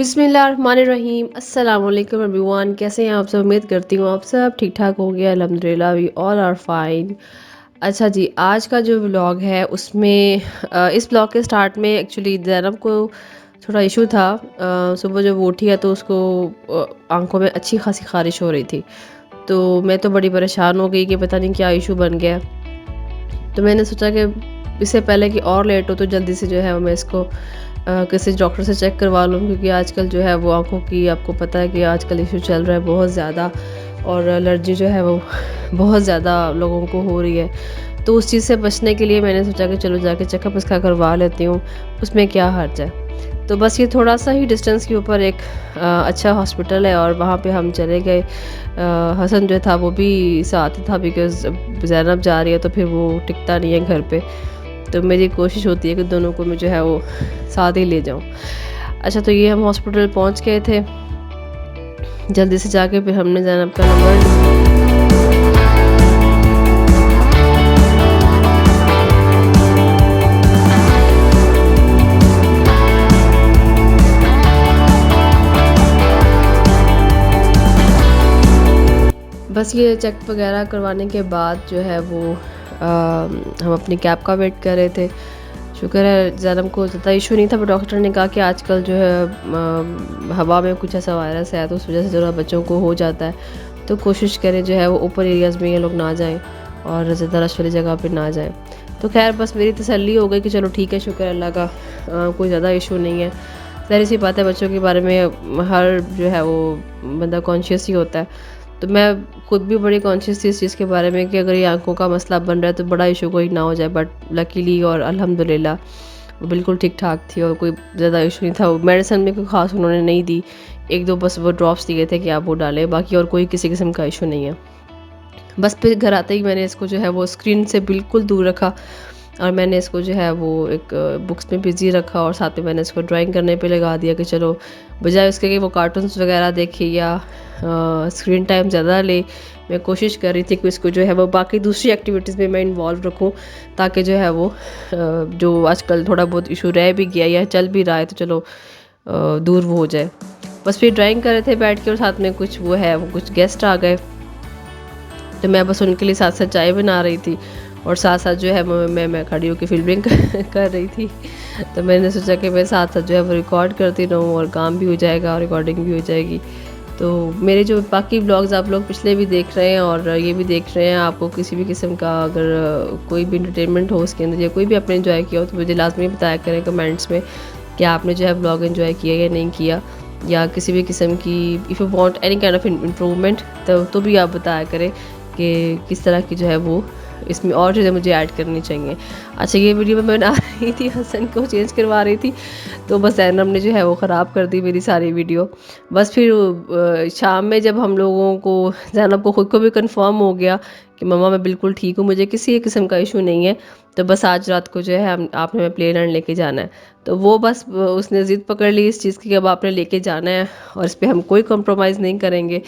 बिस्मिल्लाहिर्रहमानिर्रहीम अस्सलाम वालेकुम एवरीवन। कैसे हैं आप सब? उम्मीद करती हूँ आप सब ठीक ठाक होंगे। अल्हम्दुलिल्लाह वी ऑल आर फाइन। अच्छा जी, आज का जो व्लॉग है उसमें इस व्लॉग के स्टार्ट में एक्चुअली ज़ैनब को थोड़ा इशू था। सुबह जब वो उठी है तो उसको आंखों में अच्छी खासी ख़ारिश हो रही थी। तो मैं तो बड़ी परेशान हो गई कि पता नहीं क्या इशू बन गया। तो मैंने सोचा कि इससे पहले कि और लेट हो तो जल्दी से जो है मैं इसको किसी डॉक्टर से चेक करवा लूँ, क्योंकि आजकल जो है वो आँखों की आपको पता है कि आजकल इशू चल रहा है बहुत ज़्यादा, और एलर्जी जो है वो बहुत ज़्यादा लोगों को हो रही है। तो उस चीज़ से बचने के लिए मैंने सोचा कि चलो जाके चेकअप इसका करवा लेती हूँ, उसमें क्या हर्ज है। तो बस ये थोड़ा-सा ही डिस्टेंस के ऊपर एक अच्छा हॉस्पिटल है और वहाँ पे हम चले गए। हसन जो था वो भी साथ ही था, बिकॉज़ ज़ैनब जा रही है तो फिर वो टिकता नहीं है घर पे। तो मेरी कोशिश होती है कि दोनों को मैं जो है वो साथ ही ले जाऊँ। अच्छा, तो ये हम हॉस्पिटल पहुँच गए थे। जल्दी से जाके फिर हमने ज़ैनब का नंबर लिया। बस ये चेक वगैरह करवाने के बाद जो है वो हम अपनी कैब का वेट कर रहे थे। शुक्र है ज़ैनब को ज़्यादा इशू नहीं था, पर डॉक्टर ने कहा कि आजकल जो है हवा में कुछ ऐसा वायरस है तो उस वजह से ज़रा बच्चों को हो जाता है। तो कोशिश करें जो है वो ऊपर एरियाज़ में ये लोग ना जाएं और ज़्यादा रश वाली जगह पे ना जाएं। तो खैर बस मेरी तसल्ली हो गई कि चलो ठीक है, शुक्र है अल्लाह का, कोई ज़्यादा इशू नहीं है। ज़ाहिर सी बात है, बच्चों के बारे में हर जो है वो बंदा कॉन्शियस ही होता है। तो मैं खुद भी बड़ी कॉन्शियस थी इस चीज़ के बारे में कि अगर ये आँखों का मसला बन रहा है तो बड़ा इशू कोई ना हो जाए, बट लकीली और अल्हम्दुलिल्लाह वो बिल्कुल ठीक-ठाक थी और कोई ज़्यादा इशू नहीं था। वो मेडिसिन भी कोई ख़ास उन्होंने नहीं दी, 1-2 बस वो ड्रॉप्स दिए थे कि आप वो डालें, बाकी और कोई किसी किस्म का इशू नहीं है। बस फिर घर आते ही मैंने इसको जो है वो स्क्रीन से बिल्कुल दूर रखा और मैंने इसको जो है वो एक बुक्स में बिज़ी रखा और साथ में मैंने इसको ड्राइंग करने पे लगा दिया कि चलो बजाय उसके कि वो कार्टून्स वगैरह देखे या स्क्रीन टाइम ज़्यादा ले, मैं कोशिश कर रही थी कि इसको जो है वो बाकी दूसरी एक्टिविटीज़ में मैं इन्वॉल्व रखूं, ताकि जो है वो जो आजकल थोड़ा बहुत इशू रह भी गया या चल भी रहा है तो चलो दूर वो हो जाए। बस फिर ड्राइंग कर रहे थे बैठ के और साथ में कुछ वो है वो कुछ गेस्ट आ गए, तो मैं बस उनके लिए साथ साथ चाय बना रही थी और साथ साथ जो है मैं खड़ी होकर फिल्मिंग कर रही थी। तो मैंने सोचा कि मैं साथ साथ जो है वो रिकॉर्ड करती रहूँ और काम भी हो जाएगा और रिकॉर्डिंग भी हो जाएगी। तो मेरे जो बाकी ब्लॉग्स आप लोग पिछले भी देख रहे हैं और ये भी देख रहे हैं, आपको किसी भी किस्म का अगर कोई भी इंटरटेनमेंट हो उसके अंदर या कोई भी आपने एंजॉय किया हो तो मुझे लाजमी बताया करें कमेंट्स में कि आपने जो है ब्लॉग एंजॉय किया या नहीं किया, या किसी भी किस्म की if you want any kind of improvement तो भी आप बताया करें कि किस तरह की जो है वो इसमें और चीज़ें मुझे ऐड करनी चाहिए। अच्छा, ये वीडियो मैं बना रही थी, हसन को चेंज करवा रही थी, तो बस ज़ैनब ने जो है वो ख़राब कर दी मेरी सारी वीडियो। बस फिर शाम में जब हम लोगों को ज़ैनब को ख़ुद को भी कंफर्म हो गया कि मम्मा मैं बिल्कुल ठीक हूँ, मुझे किसी किस्म का इशू नहीं है, तो बस आज रात को जो है हम आपने हमें प्ले लैंड लेके जाना है। तो वो बस उसने ज़िद पकड़ ली इस चीज़ की कि अब आपने लेके जाना है और इस पर हम कोई कम्प्रोमाइज़ नहीं करेंगे।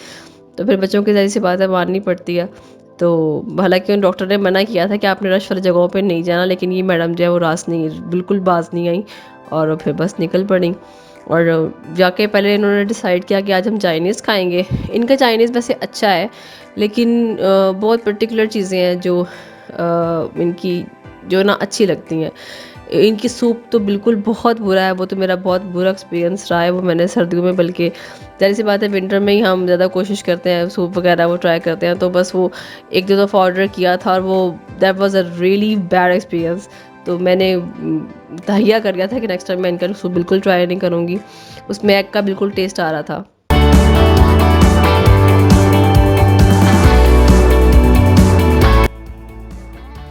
तो फिर बच्चों की ज़ाहिर सी बात है माननी पड़ती है। तो हालाँकि उन डॉक्टर ने मना किया था कि आपने रश वाली जगहों पे नहीं जाना, लेकिन ये मैडम जो है वो रास नहीं बिल्कुल बाज़ नहीं आई और फिर बस निकल पड़ी। और जाके पहले इन्होंने डिसाइड किया कि आज हम चाइनीज़ खाएँगे। इनका चाइनीज़ वैसे अच्छा है, लेकिन बहुत पर्टिकुलर चीज़ें हैं जो इनकी जो ना अच्छी लगती हैं। इनकी सूप तो बिल्कुल बहुत बुरा है, वो तो मेरा बहुत बुरा एक्सपीरियंस रहा है। वो मैंने सर्दियों में, बल्कि ज़ाहिर सी बात है विंटर में ही हम ज़्यादा कोशिश करते हैं सूप वगैरह वो ट्राई करते हैं, तो बस वो 1-2 दफ़ा ऑर्डर किया था और वो that was a really bad experience. तो मैंने तहैया कर लिया था कि नेक्स्ट टाइम मैं इनका सूप बिल्कुल ट्राई नहीं करूँगी। उसमें एग का बिल्कुल टेस्ट आ रहा था।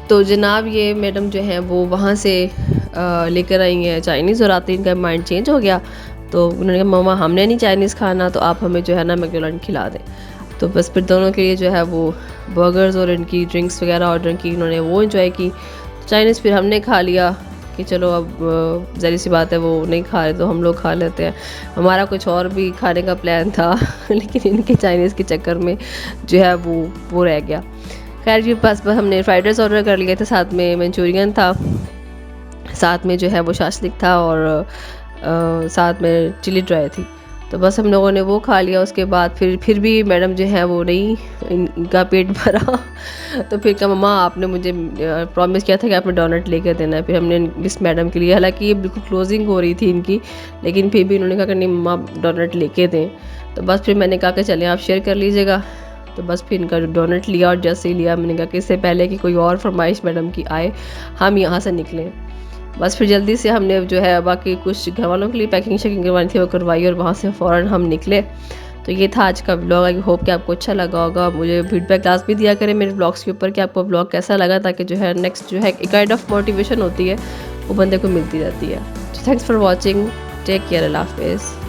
तो जनाब ये मैडम जो हैं वो वहाँ से लेकर आई हैं चाइनीज़, और आते ही इनका माइंड चेंज हो गया। तो उन्होंने कहा मम्मा हमने नहीं चाइनीज़ खाना, तो आप हमें जो है ना मैकडॉनल्ड खिला दें। तो बस फिर दोनों के लिए जो है वो बर्गर्स और इनकी ड्रिंक्स वगैरह ऑर्डर की, उन्होंने वो एंजॉय की। चाइनीज़ फिर हमने खा लिया कि चलो अब ज़ाहिर सी बात है वो नहीं खा रहे तो हम लोग खा लेते हैं। हमारा कुछ और भी खाने का प्लान था लेकिन इनके चाइनीज़ के चक्कर में जो है वो रह गया। खैर जी, बस हमने फ्राइड राइस ऑर्डर कर लिए थे, साथ में मंचूरियन था, साथ में जो है वो शाशलिक था और साथ में चिली ड्राई थी, तो बस हम लोगों ने वो खा लिया। उसके बाद फिर भी मैडम जो है वो नहीं, इनका पेट भरा। तो फिर कहा मम्मा आपने मुझे प्रॉमिस किया था कि आपने डोनट लेकर देना है। फिर हमने इस मैडम के लिए, हालांकि ये बिल्कुल क्लोजिंग हो रही थी इनकी, लेकिन फिर भी उन्होंने कहा कि नहीं मम्मा डोनट लेके दें। तो बस फिर मैंने कहा कि चलें आप शेयर कर लीजिएगा। तो बस फिर इनका डोनट लिया, और जैसे ही लिया मैंने कहा कि इससे पहले कि कोई और फरमाइश मैडम की आए हम यहाँ से निकलें। बस फिर जल्दी से हमने जो है बाकी कुछ घर वालों के लिए पैकिंग शैकिंग करवानी थी वो करवाई, और वहाँ से फ़ौरन हम निकले। तो ये था आज का व्लॉग। आई होप कि आपको अच्छा लगा होगा। मुझे फीडबैक लाजमी दिया करें मेरे व्लॉग्स के ऊपर कि आपको व्लॉग कैसा लगा, ताकि जो है नेक्स्ट जो है एक काइंड ऑफ मोटिवेशन होती है वो बंदे को मिलती रहती है। Thanks for watching, take care, अल्लाह हाफिज़।